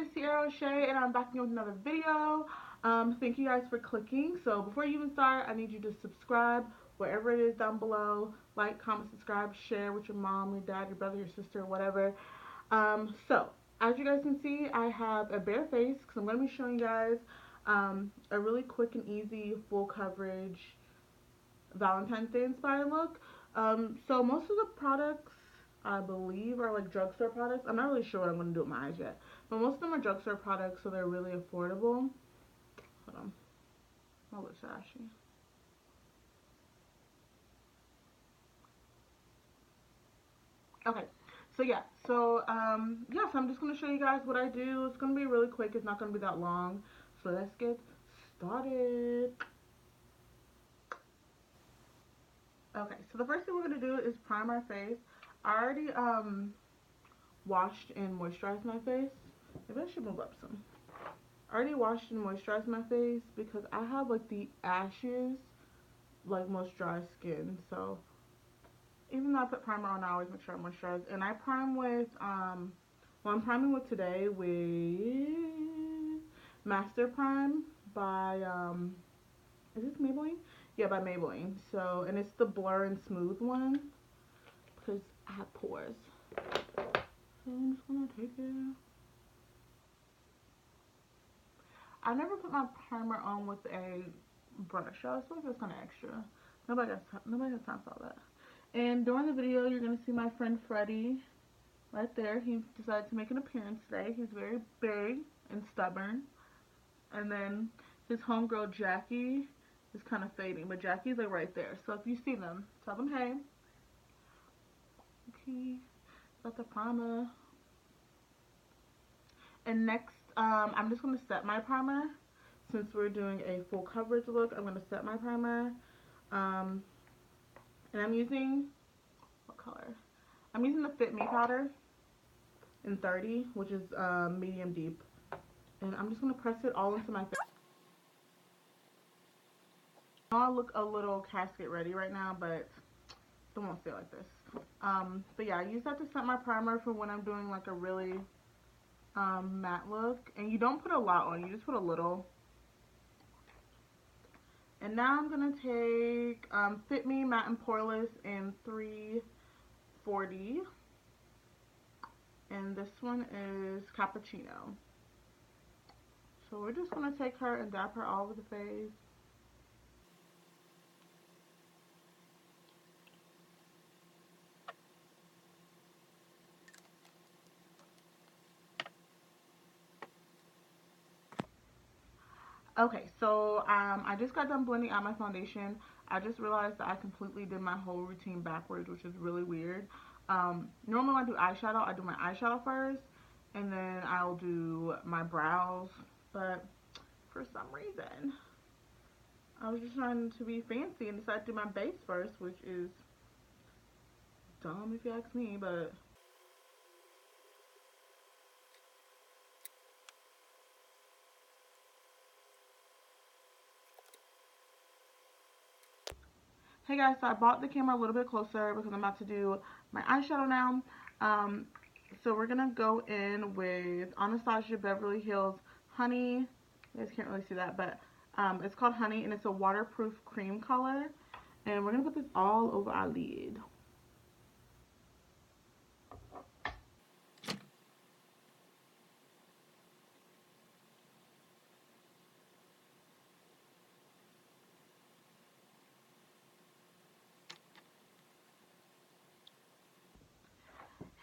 is Tiarra and I'm back again with another video. Thank you guys for clicking. So before you even start, I need you to subscribe wherever it is down below. Like, comment, subscribe, share with your mom, your dad, your brother, your sister, whatever. So as you guys can see, I have a bare face because I'm going to be showing you guys a really quick and easy full coverage Valentine's Day inspired look. So most of the products I believe are like drugstore products. I'm not really sure what I'm gonna do with my eyes yet, but most of them are drugstore products, so they're really affordable. Hold on, my lips are ashy. Okay, so yeah, so I'm just gonna show you guys what I do. It's gonna be really quick. It's not gonna be that long. So let's get started. Okay, so the first thing we're gonna do is prime our face. I already washed and moisturized my face. Maybe I should move up some. I already washed and moisturized my face because I have like the ashes, like most dry skin. So even though I put primer on, I always make sure I moisturize. And I prime with well, I'm priming with today with Master Prime by is this Maybelline? Yeah, by Maybelline. So, and it's the Blur and Smooth one because I have pores. So I'm just gonna take it. I never put my primer on with a brush. I always feel like it's kind of extra. Nobody has time for all that. And during the video, you're gonna see my friend Freddie right there. He decided to make an appearance today. He's very big and stubborn. And then his homegirl Jackie is kind of fading, but Jackie's like right there. So if you see them, tell them hey. Okay, got the primer. And next, I'm just gonna set my primer. Since we're doing a full coverage look, I'm gonna set my primer. And I'm using, what color? I'm using the Fit Me powder in 30, which is medium deep. And I'm just going to press it all into my face. I know I look a little casket ready right now, but don't want to stay like this. But yeah, I use that to set my primer for when I'm doing like a really matte look. And you don't put a lot on, you just put a little. And now I'm going to take Fit Me Matte and Poreless in 340. And this one is Cappuccino. So we're just going to take her and dab her all over the face. Okay, so I just got done blending out my foundation. I just realized that I completely did my whole routine backwards, which is really weird. Normally when I do eyeshadow, I do my eyeshadow first, and then I'll do my brows. But for some reason, I was just trying to be fancy and decided to do my base first, which is dumb if you ask me, but... Hey guys, so I brought the camera a little bit closer because I'm about to do my eyeshadow now. So we're going to go in with Anastasia Beverly Hills Honey. You guys can't really see that, but it's called Honey, and it's a waterproof cream color. And we're going to put this all over our lid.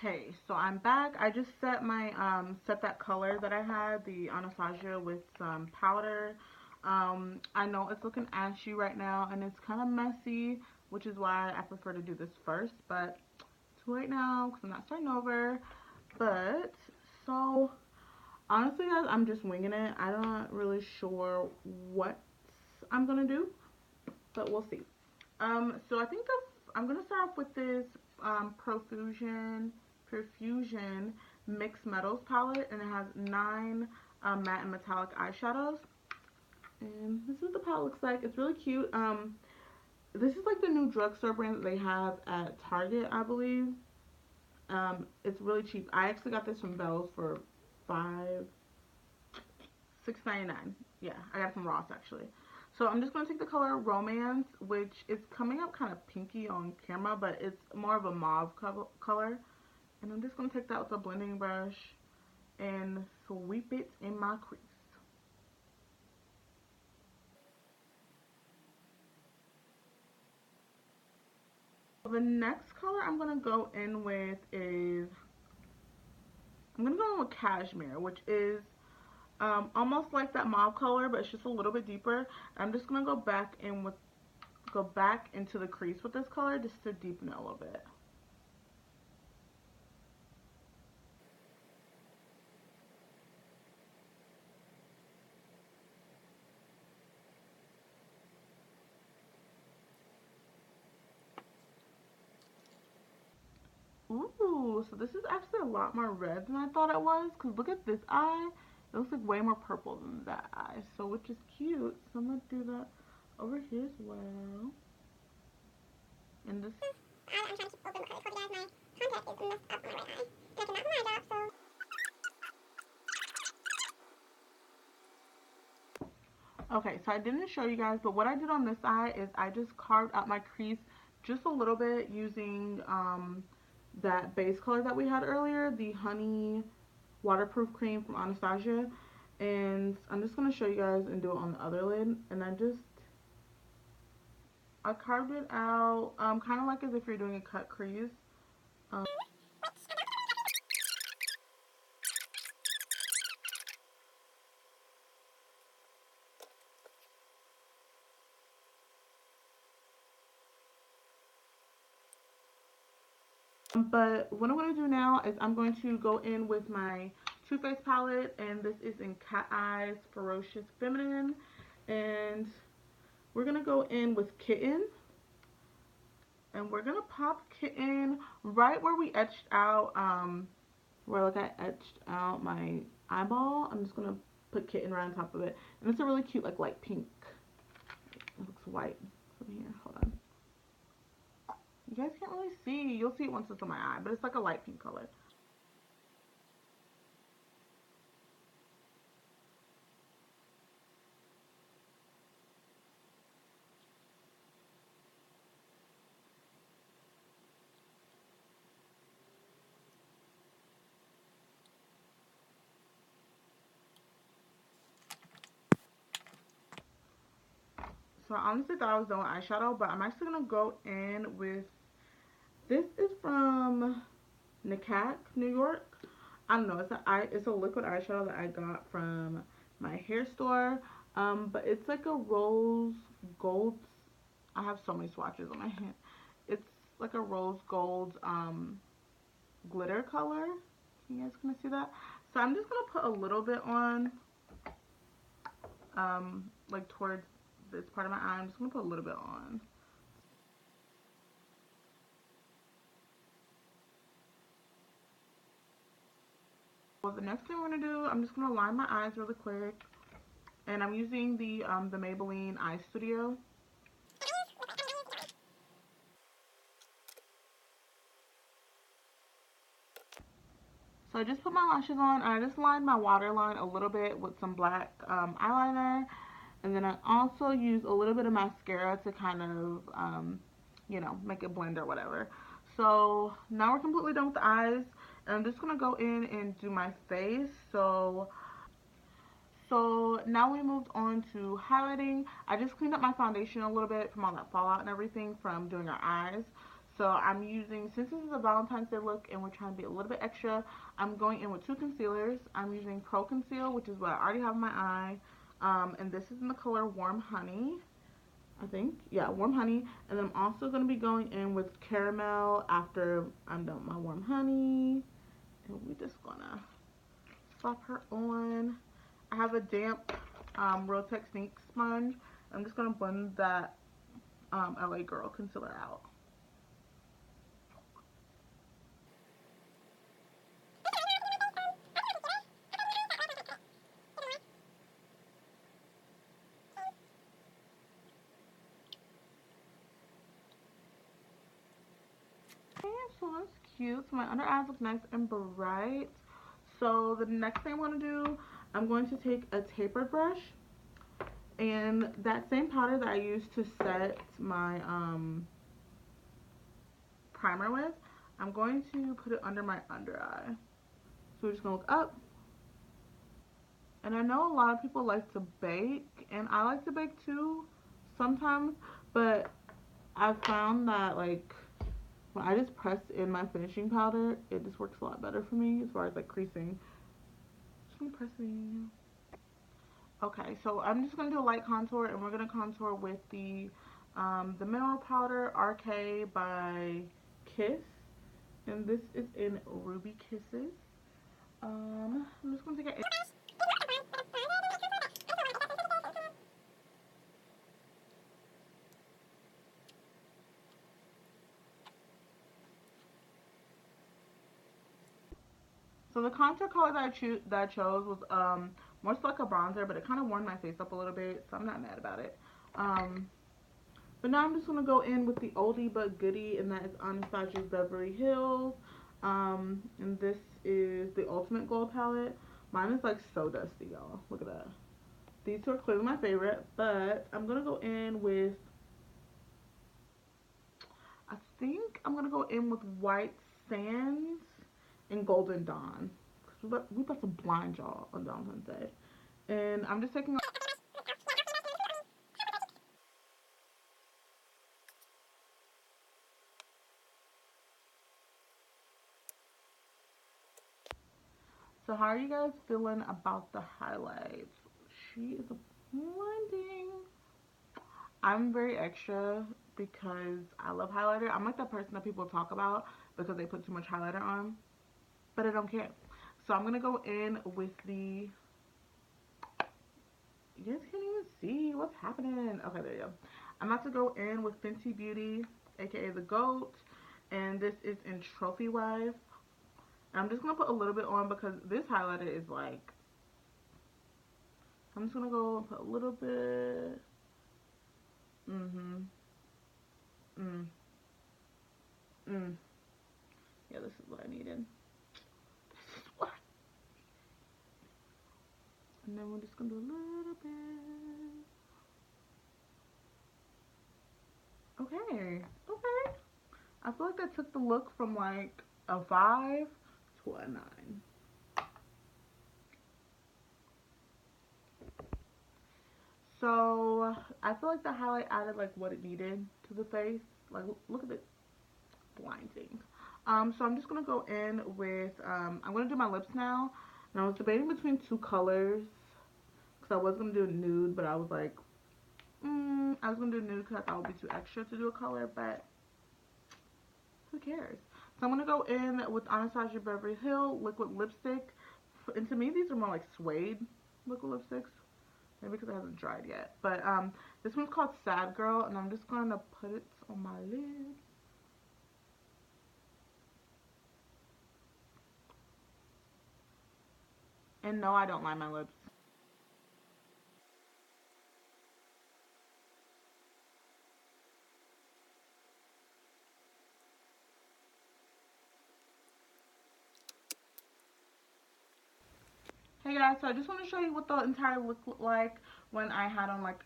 Hey, so I'm back. I just set my set that color that I had, the Anastasia, with some powder. I know it's looking ashy right now and it's kind of messy, which is why I prefer to do this first, but too late now because I'm not starting over. But so honestly guys, I'm just winging it. I'm not really sure what I'm gonna do, but we'll see. So I think I'm gonna start off with this Perfusion Mixed Metals palette, and it has 9 matte and metallic eyeshadows. And this is what the palette looks like. It's really cute. This is like the new drugstore brand that they have at Target, I believe. It's really cheap. I actually got this from Belle's for $5 $6.99. Yeah, I got it from Ross actually. So I'm just gonna take the color Romance, which is coming up kind of pinky on camera, but it's more of a mauve color. And I'm just gonna take that with a blending brush and sweep it in my crease. The next color I'm gonna go in with is I'm gonna go in with Cashmere, which is almost like that mauve color, but it's just a little bit deeper. I'm just gonna go back into the crease with this color just to deepen it a little bit. Ooh, so this is actually a lot more red than I thought it was. Cause look at this eye. It looks like way more purple than that eye. So which is cute. So I'm gonna do that over here as well. And this. I'm trying to keep open because you guys, my contact is messed up on my right eye. And I cannot put my job, so. Okay, so I didn't show you guys, but what I did on this eye is I just carved out my crease just a little bit using that base color that we had earlier, the Honey Waterproof Cream from Anastasia. And I'm just going to show you guys and do it on the other lid. And I carved it out kind of like as if you're doing a cut crease. Um, but what I'm going to do now is I'm going to go in with my Too Faced palette, and this is in Cat Eyes Ferocious Feminine, and we're going to go in with Kitten, and we're going to pop Kitten right where we etched out, where like I etched out my eyeball. I'm just going to put Kitten right on top of it, and it's a really cute like light pink. It looks white from here. Hold on. You guys can't really see. You'll see it once it's on my eye, but it's like a light pink color. So I honestly thought I was done with eyeshadow, but I'm actually gonna go in with this is from Nakac, New York. I don't know. It's a liquid eyeshadow that I got from my hair store. But it's like a rose gold. I have so many swatches on my hand. It's like a rose gold glitter color. You guys gonna see that? So I'm just gonna put a little bit on like towards this part of my eye. I'm just gonna put a little bit on. Well, the next thing we're gonna do, I'm just gonna line my eyes really quick, and I'm using the Maybelline Eye Studio. So I just put my lashes on, and I just lined my waterline a little bit with some black eyeliner, and then I also use a little bit of mascara to kind of, make it blend or whatever. So now we're completely done with the eyes, and I'm just gonna go in and do my face. So now we moved on to highlighting. I just cleaned up my foundation a little bit from all that fallout and everything from doing our eyes. So I'm using, since this is a Valentine's Day look and we're trying to be a little bit extra, I'm going in with two concealers. I'm using Pro Conceal, which is what I already have in my eye. And this is in the color Warm Honey, I think. Yeah, Warm Honey. And then I'm also going to be going in with Caramel after I'm done with my Warm Honey. And we're just going to slap her on. I have a damp Real Technique sponge. I'm just going to blend that LA Girl concealer out. Okay, so that's cute. So my under eyes look nice and bright. So the next thing I want to do, I'm going to take a tapered brush and that same powder that I used to set my primer with, I'm going to put it under my under eye. So we're just gonna look up. And I know a lot of people like to bake, and I like to bake too sometimes, but I found that like when I just press in my finishing powder, it just works a lot better for me as far as like creasing. Just pressing. Okay, so I'm just gonna do a light contour, and we're gonna contour with the mineral powder RK by Kiss, and this is in Ruby Kisses. I'm just gonna take a. So the contour color that I chose was more so like a bronzer, but it kind of warmed my face up a little bit, so I'm not mad about it. Um, but now I'm just gonna go in with the oldie but goodie, and that is Anastasia's Beverly Hills. And this is the Ultimate Gold palette. Mine is like so dusty, y'all. Look at that. These two are clearly my favorite, but I'm gonna go in with. I think I'm gonna go in with White Sands and Golden Dawn. We about to blind y'all on Valentine's Day. And I'm just taking. So how are you guys feeling about the highlights? She is blinding. I'm very extra because I love highlighter. I'm like that person that people talk about because they put too much highlighter on, but I don't care. So I'm gonna go in with the. You guys can't even see what's happening. Okay, there you go. I'm about to go in with Fenty Beauty, aka the GOAT, and this is in Trophy Wife. I'm just gonna put a little bit on because this highlighter is like. I'm just gonna go and put a little bit. Mhm. Mm. Mm. Yeah, this is what I needed. This is what. And then we're just gonna do a little bit. Okay. Okay. I feel like that took the look from like a 5 to a 9. So I feel like the highlight added like what it needed to the face. Like look at it, blinding. So I'm just gonna go in with I'm gonna do my lips now. And I was debating between two colors because I was gonna do a nude, but I was like, I was gonna do a nude because I thought it would be too extra to do a color, but who cares? So I'm gonna go in with Anastasia Beverly Hill liquid lipstick. And to me, these are more like suede liquid lipsticks. Maybe because it hasn't dried yet. But this one's called Sad Girl, and I'm just gonna put it on my lid. And no, I don't line my lips. Hey guys, so I just want to show you what the entire look looked like when I had on like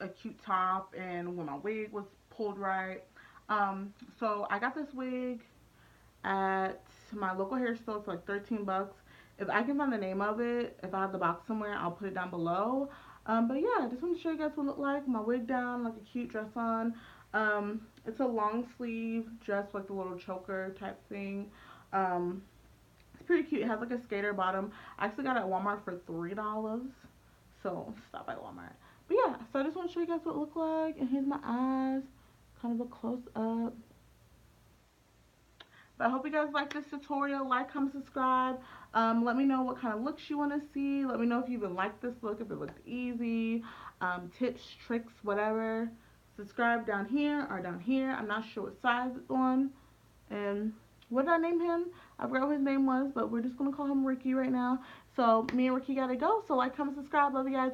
a cute top and when my wig was pulled right. So I got this wig at my local hair store for like 13 bucks. If I can find the name of it, if I have the box somewhere, I'll put it down below. But yeah, I just want to show you guys what it looked like. My wig down, like a cute dress on. It's a long sleeve dress, like the little choker type thing. Um, it's pretty cute. It has like a skater bottom. I actually got it at Walmart for $3. So stop by Walmart. But yeah, so I just want to show you guys what it looked like. And here's my eyes. Kind of a close up. But I hope you guys like this tutorial. Like, comment, subscribe. Let me know what kind of looks you want to see. Let me know if you even like this look, if it looked easy. Tips, tricks, whatever. Subscribe down here or down here. I'm not sure what size it's on. And what did I name him? I forgot what his name was, but we're just going to call him Ricky right now. So me and Ricky got to go. So like, comment, subscribe. Love you guys.